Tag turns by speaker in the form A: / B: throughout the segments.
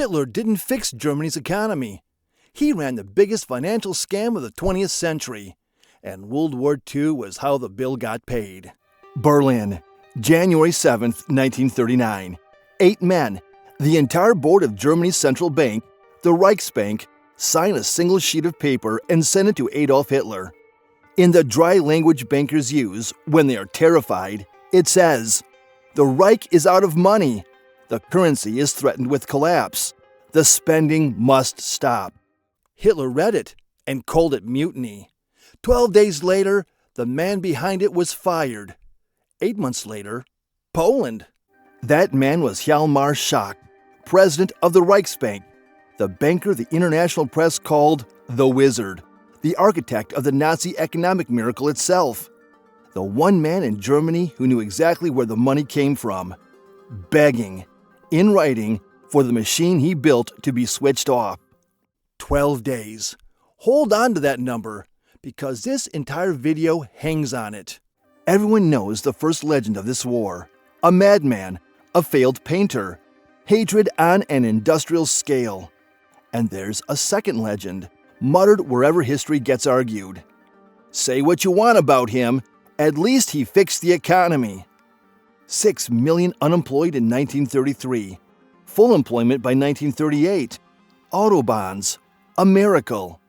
A: Hitler didn't fix Germany's economy. He ran the biggest financial scam of the 20th century, and World War II was how the bill got paid. Berlin, January 7th, 1939. 8 men, the entire board of Germany's central bank, the Reichsbank, sign a single sheet of paper and send it to Adolf Hitler. In the dry language bankers use when they are terrified, it says, "The Reich is out of money. The currency is threatened with collapse. The spending must stop." Hitler read it and called it mutiny. 12 days later, the man behind it was fired. 8 months later, Poland. That man was Hjalmar Schacht, president of the Reichsbank, the banker the international press called the Wizard, the architect of the Nazi economic miracle itself. The one man in Germany who knew exactly where the money came from, begging, in writing, for the machine he built to be switched off. 12 days. Hold on to that number, because this entire video hangs on it. Everyone knows the first legend of this war. A madman, a failed painter, hatred on an industrial scale. And there's a second legend, muttered wherever history gets argued. Say what you want about him, at least he fixed the economy. 6 million unemployed in 1933, full employment by 1938, autobahns, a miracle.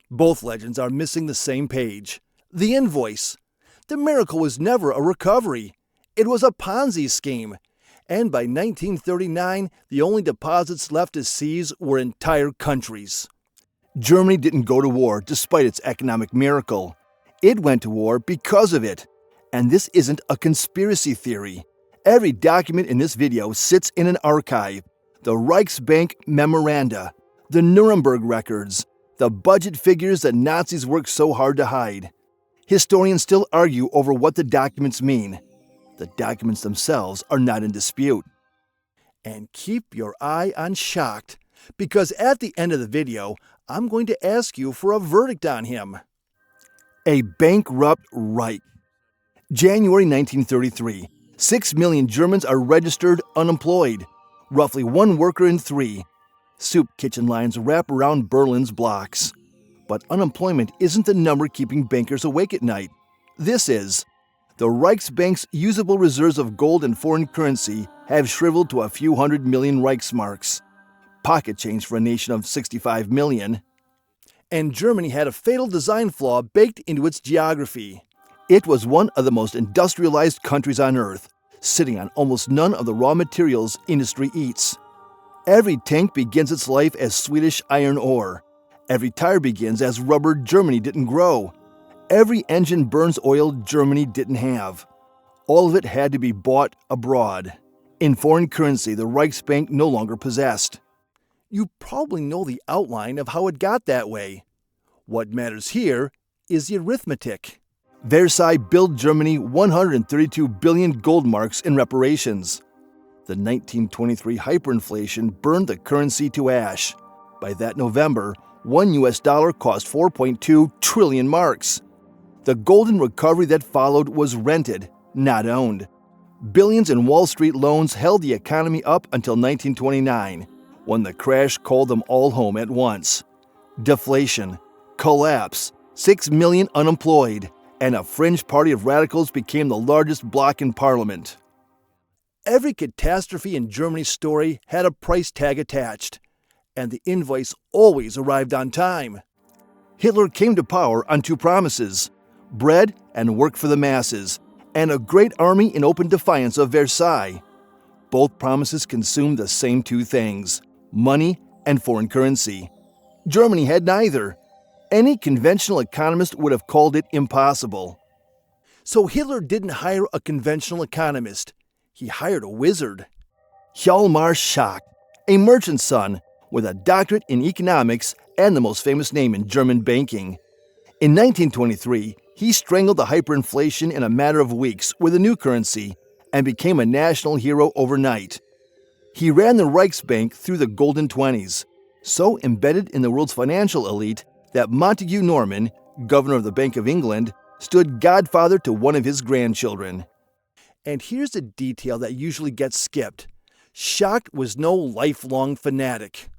A: Both legends are missing the same page, the invoice. The miracle was never a recovery. It was a Ponzi scheme. And by 1939, the only deposits left to seize were entire countries. Germany didn't go to war despite its economic miracle. It went to war because of it. And this isn't a conspiracy theory. Every document in this video sits in an archive. The Reichsbank memoranda, the Nuremberg records, the budget figures that Nazis worked so hard to hide. Historians still argue over what the documents mean. The documents themselves are not in dispute. And keep your eye on Schacht, because at the end of the video, I'm going to ask you for a verdict on him. A bankrupt Reich. January 1933. 6 million Germans are registered unemployed. Roughly 1 worker in 3. Soup kitchen lines wrap around Berlin's blocks. But unemployment isn't the number keeping bankers awake at night. This is. The Reichsbank's usable reserves of gold and foreign currency have shriveled to a few hundred million Reichsmarks. Pocket change for a nation of 65 million. And Germany had a fatal design flaw baked into its geography. It was one of the most industrialized countries on earth, sitting on almost none of the raw materials industry eats. Every tank begins its life as Swedish iron ore. Every tire begins as rubber Germany didn't grow. Every engine burns oil Germany didn't have. All of it had to be bought abroad, in foreign currency the Reichsbank no longer possessed. You probably know the outline of how it got that way. What matters here is the arithmetic. Versailles billed Germany 132 billion gold marks in reparations. The 1923 hyperinflation burned the currency to ash. By that November, $1 cost 4.2 trillion marks. The golden recovery that followed was rented, not owned. Billions in Wall Street loans held the economy up until 1929, when the crash called them all home at once. Deflation, collapse, 6 million unemployed, and a fringe party of radicals became the largest bloc in parliament. Every catastrophe in Germany's story had a price tag attached, and the invoice always arrived on time. Hitler came to power on 2 promises: bread and work for the masses, and a great army in open defiance of Versailles. Both promises consumed the same 2 things: money and foreign currency. Germany had neither. Any conventional economist would have called it impossible. So Hitler didn't hire a conventional economist. He hired a wizard. Hjalmar Schacht, a merchant's son with a doctorate in economics and the most famous name in German banking. In 1923, he strangled the hyperinflation in a matter of weeks with a new currency and became a national hero overnight. He ran the Reichsbank through the Golden 20s, so embedded in the world's financial elite that Montague Norman, governor of the Bank of England, stood godfather to one of his grandchildren. And here's a detail that usually gets skipped. Schacht was no lifelong fanatic.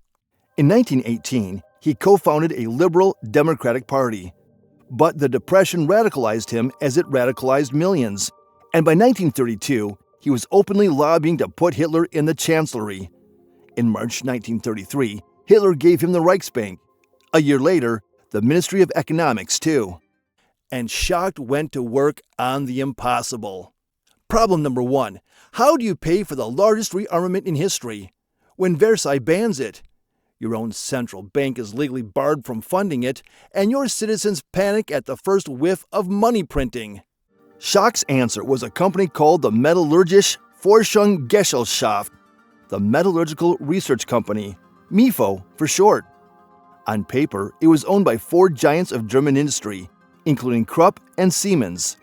A: In 1918, he co-founded a liberal Democratic Party. But the Depression radicalized him as it radicalized millions, and by 1932, he was openly lobbying to put Hitler in the Chancellery. In March 1933, Hitler gave him the Reichsbank. A year later, the Ministry of Economics, too. And Schacht went to work on the impossible. Problem number 1. How do you pay for the largest rearmament in history? When Versailles bans it, your own central bank is legally barred from funding it, and your citizens panic at the first whiff of money printing. Schacht's answer was a company called the Metallurgische Forschungsgesellschaft, the Metallurgical Research Company, Mefo for short. On paper, it was owned by 4 giants of German industry, including Krupp and Siemens.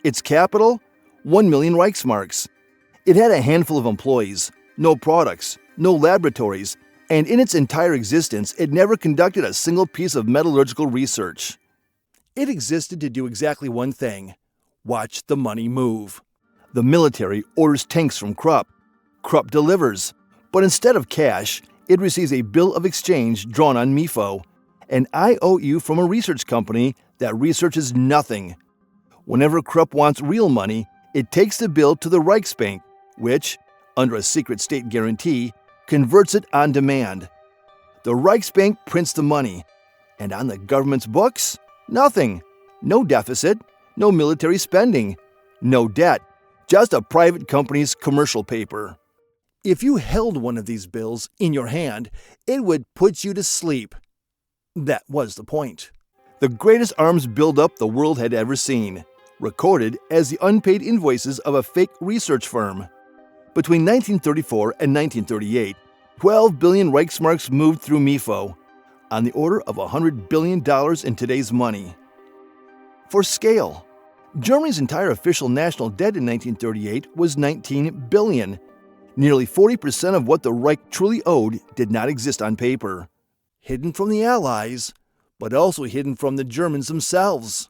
A: Its capital? 1 million Reichsmarks. It had a handful of employees, no products, no laboratories, and in its entire existence, it never conducted a single piece of metallurgical research. It existed to do exactly one thing: watch the money move. The military orders tanks from Krupp. Krupp delivers, but instead of cash, it receives a bill of exchange drawn on Mefo, an IOU from a research company that researches nothing. Whenever Krupp wants real money, it takes the bill to the Reichsbank, which, under a secret state guarantee, converts it on demand. The Reichsbank prints the money, and on the government's books, nothing. No deficit, no military spending, no debt, just a private company's commercial paper. If you held one of these bills in your hand, it would put you to sleep. That was the point. The greatest arms buildup the world had ever seen, recorded as the unpaid invoices of a fake research firm. Between 1934 and 1938, 12 billion Reichsmarks moved through Mefo, on the order of $100 billion in today's money. For scale, Germany's entire official national debt in 1938 was $19 billion. Nearly 40% of what the Reich truly owed did not exist on paper. Hidden from the Allies, but also hidden from the Germans themselves.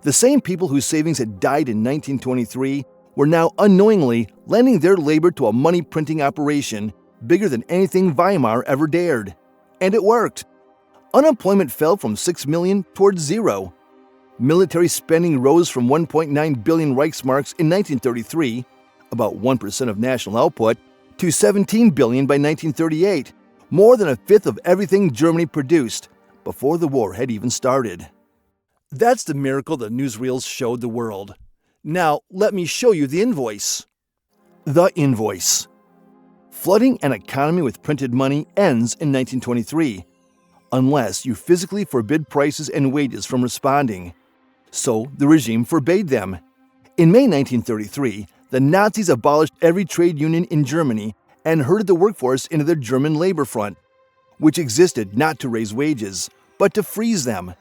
A: The same people whose savings had died in 1923 were now unknowingly lending their labor to a money-printing operation bigger than anything Weimar ever dared. And it worked. Unemployment fell from 6 million towards 0. Military spending rose from 1.9 billion Reichsmarks in 1933, about 1% of national output, to 17 billion by 1938, more than a fifth of everything Germany produced, before the war had even started. That's the miracle the newsreels showed the world. Now, let me show you the invoice. The invoice. Flooding an economy with printed money ends in 1923, unless you physically forbid prices and wages from responding. So the regime forbade them. In May 1933, the Nazis abolished every trade union in Germany and herded the workforce into their German labor front, which existed not to raise wages, but to freeze them.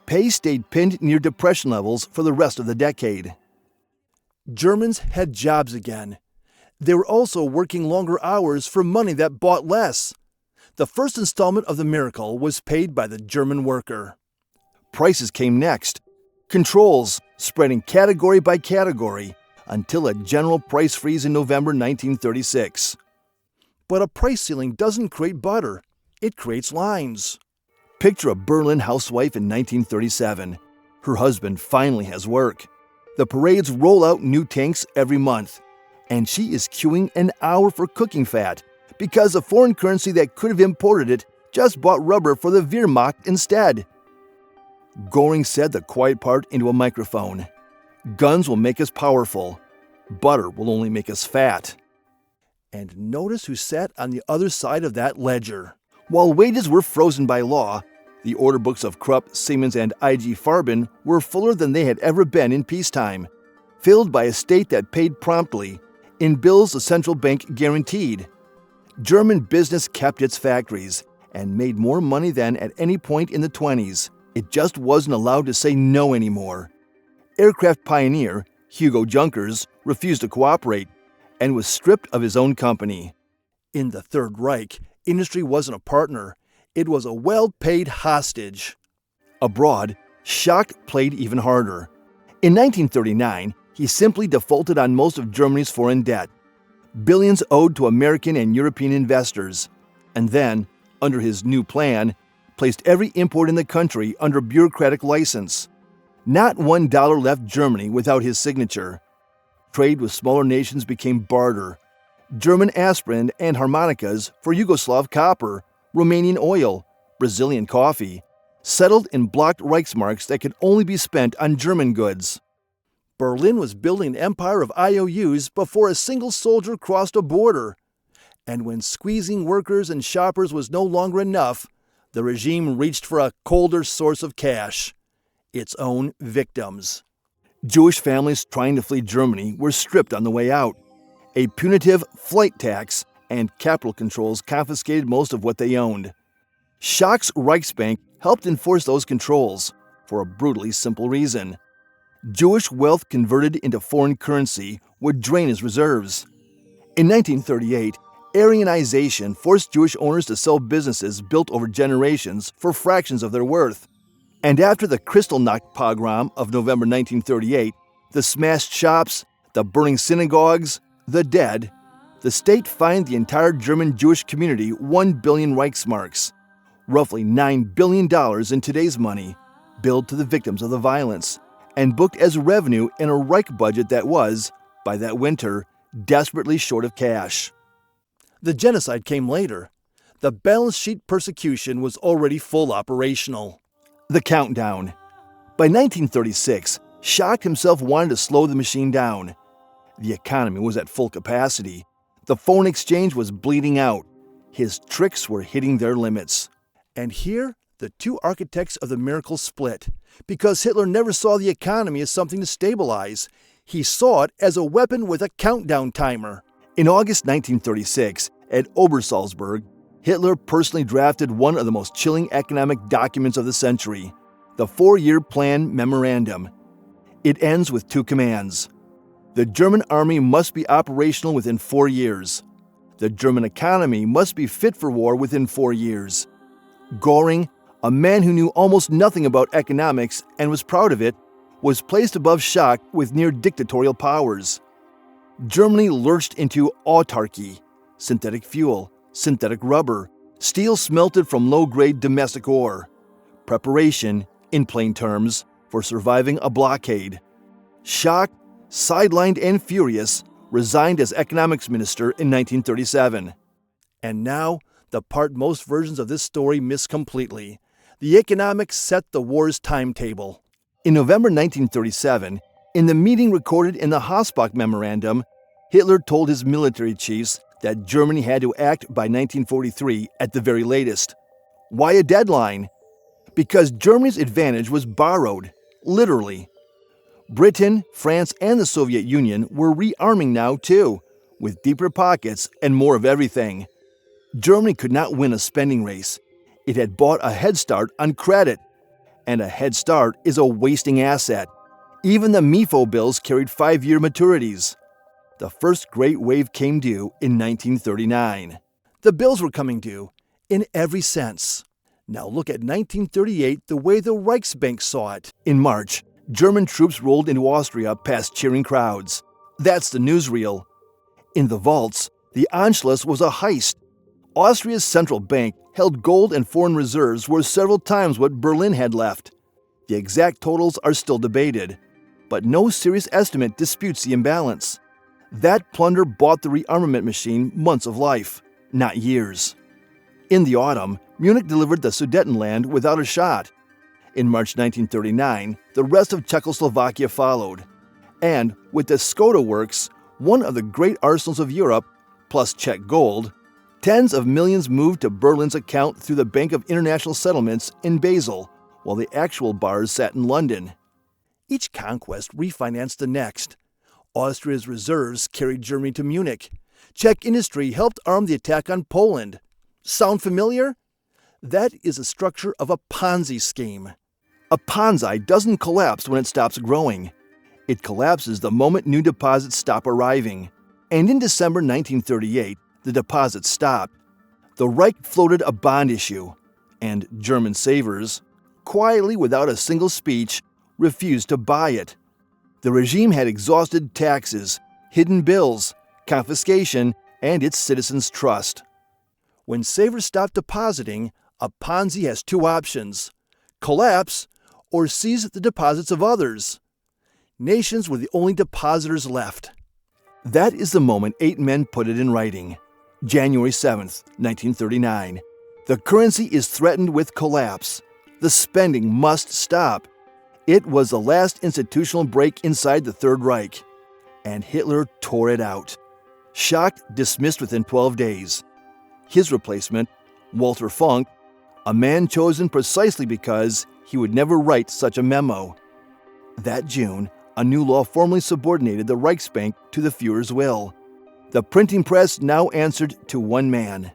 A: Pay stayed pinned near depression levels for the rest of the decade. Germans had jobs again. They were also working longer hours for money that bought less. The first installment of the miracle was paid by the German worker. Prices came next. Controls, spreading category by category, until a general price freeze in November 1936. But a price ceiling doesn't create butter. It creates lines. Picture a Berlin housewife in 1937. Her husband finally has work. The parades roll out new tanks every month, and she is queuing an hour for cooking fat because a foreign currency that could have imported it just bought rubber for the Wehrmacht instead. Göring said the quiet part into a microphone. Guns will make us powerful. Butter will only make us fat. And notice who sat on the other side of that ledger. While wages were frozen by law, the order books of Krupp, Siemens, and IG Farben were fuller than they had ever been in peacetime, filled by a state that paid promptly, in bills the central bank guaranteed. German business kept its factories and made more money than at any point in the 20s. It just wasn't allowed to say no anymore. Aircraft pioneer Hugo Junkers refused to cooperate and was stripped of his own company. In the Third Reich, industry wasn't a partner. It was a well-paid hostage. Abroad, Schacht played even harder. In 1939, he simply defaulted on most of Germany's foreign debt. billions owed to American and European investors, and then, under his new plan, placed every import in the country under bureaucratic license. Not $1 left Germany without his signature. Trade with smaller nations became barter. German aspirin and harmonicas for Yugoslav copper, Romanian oil, Brazilian coffee, settled in blocked Reichsmarks that could only be spent on German goods. Berlin was building an empire of IOUs before a single soldier crossed a border. And when squeezing workers and shoppers was no longer enough, the regime reached for a colder source of cash: its own victims. Jewish families trying to flee Germany were stripped on the way out. A punitive flight tax and capital controls confiscated most of what they owned. Schacht's Reichsbank helped enforce those controls for a brutally simple reason. Jewish wealth converted into foreign currency would drain his reserves. In 1938, Aryanization forced Jewish owners to sell businesses built over generations for fractions of their worth. And after the Kristallnacht pogrom of November 1938, the smashed shops, the burning synagogues, the dead, the state fined the entire German Jewish community 1 billion Reichsmarks, roughly $9 billion in today's money, billed to the victims of the violence, and booked as revenue in a Reich budget that was, by that winter, desperately short of cash. The genocide came later. The balance sheet persecution was already full operational. The countdown. By 1936, Schacht himself wanted to slow the machine down. The economy was at full capacity. The foreign exchange was bleeding out. His tricks were hitting their limits. And here, the two architects of the miracle split, because Hitler never saw the economy as something to stabilize. He saw it as a weapon with a countdown timer. In August 1936, at Obersalzberg, Hitler personally drafted one of the most chilling economic documents of the century, the 4-year Plan Memorandum. It ends with 2 commands. The German army must be operational within 4 years. The German economy must be fit for war within 4 years. Göring, a man who knew almost nothing about economics and was proud of it, was placed above Schacht with near-dictatorial powers. Germany lurched into autarky: synthetic fuel, synthetic rubber, steel smelted from low-grade domestic ore. Preparation, in plain terms, for surviving a blockade. Schacht, sidelined and furious, resigned as economics minister in 1937. And now, the part most versions of this story miss completely. The economics set the war's timetable. In November 1937, in the meeting recorded in the Hossbach Memorandum, Hitler told his military chiefs that Germany had to act by 1943 at the very latest. Why a deadline? Because Germany's advantage was borrowed, literally. Britain, France, and the Soviet Union were rearming now too, with deeper pockets and more of everything. Germany could not win a spending race. It had bought a head start on credit. And a head start is a wasting asset. Even the Mefo bills carried 5-year maturities. The first great wave came due in 1939. The bills were coming due, in every sense. Now look at 1938 the way the Reichsbank saw it. In March, German troops rolled into Austria past cheering crowds. That's the newsreel. In the vaults, the Anschluss was a heist. Austria's central bank held gold and foreign reserves worth several times what Berlin had left. The exact totals are still debated, but no serious estimate disputes the imbalance. That plunder bought the rearmament machine months of life, not years. In the autumn, Munich delivered the Sudetenland without a shot. In March 1939, the rest of Czechoslovakia followed. And with the Skoda Works, one of the great arsenals of Europe, plus Czech gold, tens of millions moved to Berlin's account through the Bank of International Settlements in Basel, while the actual bars sat in London. Each conquest refinanced the next. Austria's reserves carried Germany to Munich. Czech industry helped arm the attack on Poland. Sound familiar? That is a structure of a Ponzi scheme. A Ponzi doesn't collapse when it stops growing. It collapses the moment new deposits stop arriving. And in December 1938, the deposits stopped. The Reich floated a bond issue, and German savers, quietly without a single speech, refused to buy it. The regime had exhausted taxes, hidden bills, confiscation, and its citizens' trust. When savers stop depositing, a Ponzi has two options: collapse or seize the deposits of others. Nations were the only depositors left. That is the moment 8 men put it in writing. January 7th, 1939. The currency is threatened with collapse. The spending must stop. It was the last institutional break inside the Third Reich, and Hitler tore it out. Schacht dismissed within 12 days. His replacement, Walter Funk, a man chosen precisely because he would never write such a memo. That June, a new law formally subordinated the Reichsbank to the Führer's will. The printing press now answered to one man.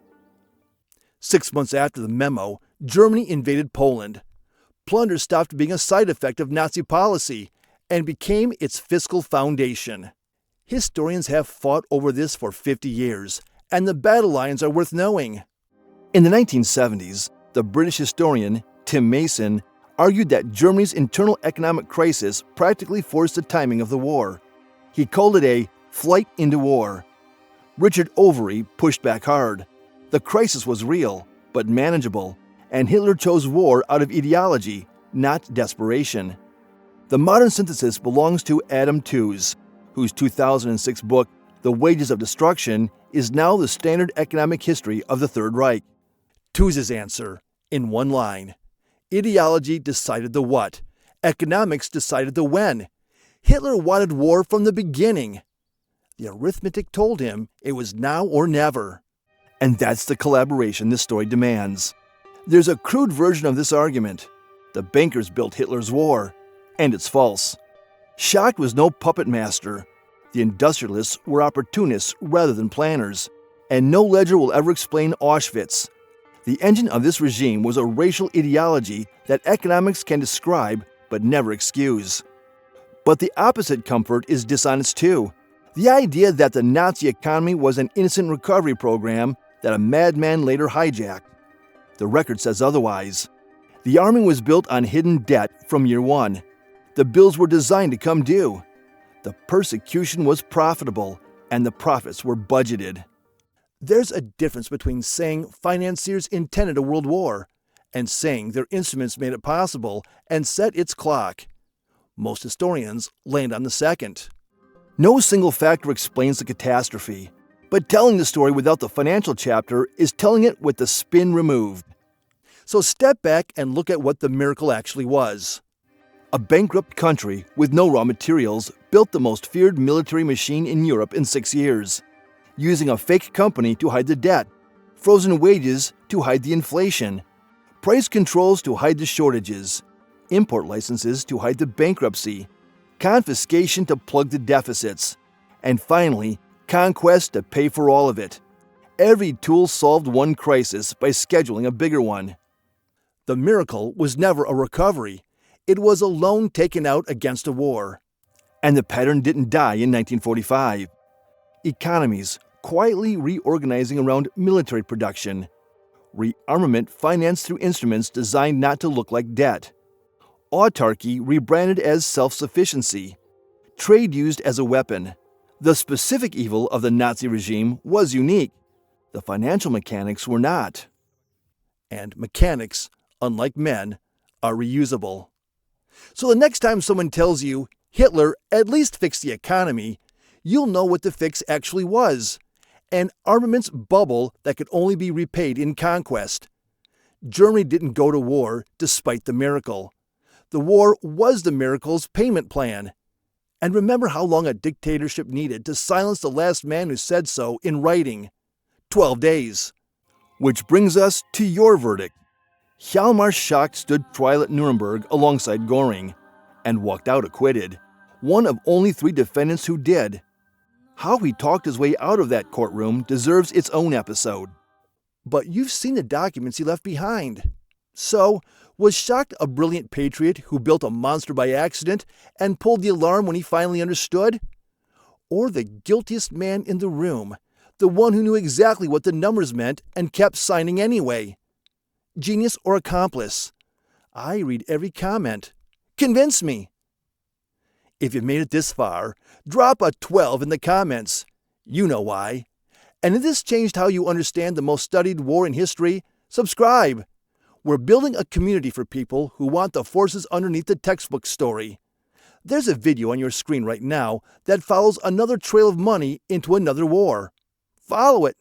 A: 6 months after the memo, Germany invaded Poland. Plunder stopped being a side effect of Nazi policy and became its fiscal foundation. Historians have fought over this for 50 years, and the battle lines are worth knowing. In the 1970s, the British historian Tim Mason argued that Germany's internal economic crisis practically forced the timing of the war. He called it a flight into war. Richard Overy pushed back hard. The crisis was real, but manageable, and Hitler chose war out of ideology, not desperation. The modern synthesis belongs to Adam Tooze, whose 2006 book, The Wages of Destruction, is now the standard economic history of the Third Reich. Tooze's answer, in one line: ideology decided the what, economics decided the when. Hitler wanted war from the beginning. The arithmetic told him it was now or never. And that's the collaboration this story demands. There's a crude version of this argument. The bankers built Hitler's war, and it's false. Schacht was no puppet master. The industrialists were opportunists rather than planners, and no ledger will ever explain Auschwitz. The engine of this regime was a racial ideology that economics can describe but never excuse. But the opposite comfort is dishonest too. The idea that the Nazi economy was an innocent recovery program that a madman later hijacked. The record says otherwise. The army was built on hidden debt from year one. The bills were designed to come due. The persecution was profitable, and the profits were budgeted. There's a difference between saying financiers intended a world war and saying their instruments made it possible and set its clock. Most historians land on the second. No single factor explains the catastrophe, but telling the story without the financial chapter is telling it with the spin removed. So step back and look at what the miracle actually was. A bankrupt country with no raw materials built the most feared military machine in Europe in 6 years, using a fake company to hide the debt, frozen wages to hide the inflation, price controls to hide the shortages, import licenses to hide the bankruptcy, confiscation to plug the deficits, and finally, conquest to pay for all of it. Every tool solved one crisis by scheduling a bigger one. The miracle was never a recovery. It was a loan taken out against a war. And the pattern didn't die in 1945. Economies quietly reorganizing around military production. Rearmament financed through instruments designed not to look like debt. Autarky rebranded as self-sufficiency. Trade used as a weapon. The specific evil of the Nazi regime was unique. The financial mechanics were not. And mechanics, unlike men, are reusable. So the next time someone tells you Hitler at least fixed the economy, you'll know what the fix actually was: an armaments bubble that could only be repaid in conquest. Germany didn't go to war despite the miracle. The war was the miracle's payment plan. And remember how long a dictatorship needed to silence the last man who said so in writing: 12 days. Which brings us to your verdict. Hjalmar Schacht stood trial at Nuremberg alongside Göring and walked out acquitted, one of only 3 defendants who did. How he talked his way out of that courtroom deserves its own episode. But you've seen the documents he left behind. So, was Schacht a brilliant patriot who built a monster by accident and pulled the alarm when he finally understood? Or the guiltiest man in the room, the one who knew exactly what the numbers meant and kept signing anyway? Genius or accomplice? I read every comment. Convince me. If you've made it this far, drop a 12 in the comments. You know why. And if this changed how you understand the most studied war in history, subscribe. We're building a community for people who want the forces underneath the textbook story. There's a video on your screen right now that follows another trail of money into another war. Follow it.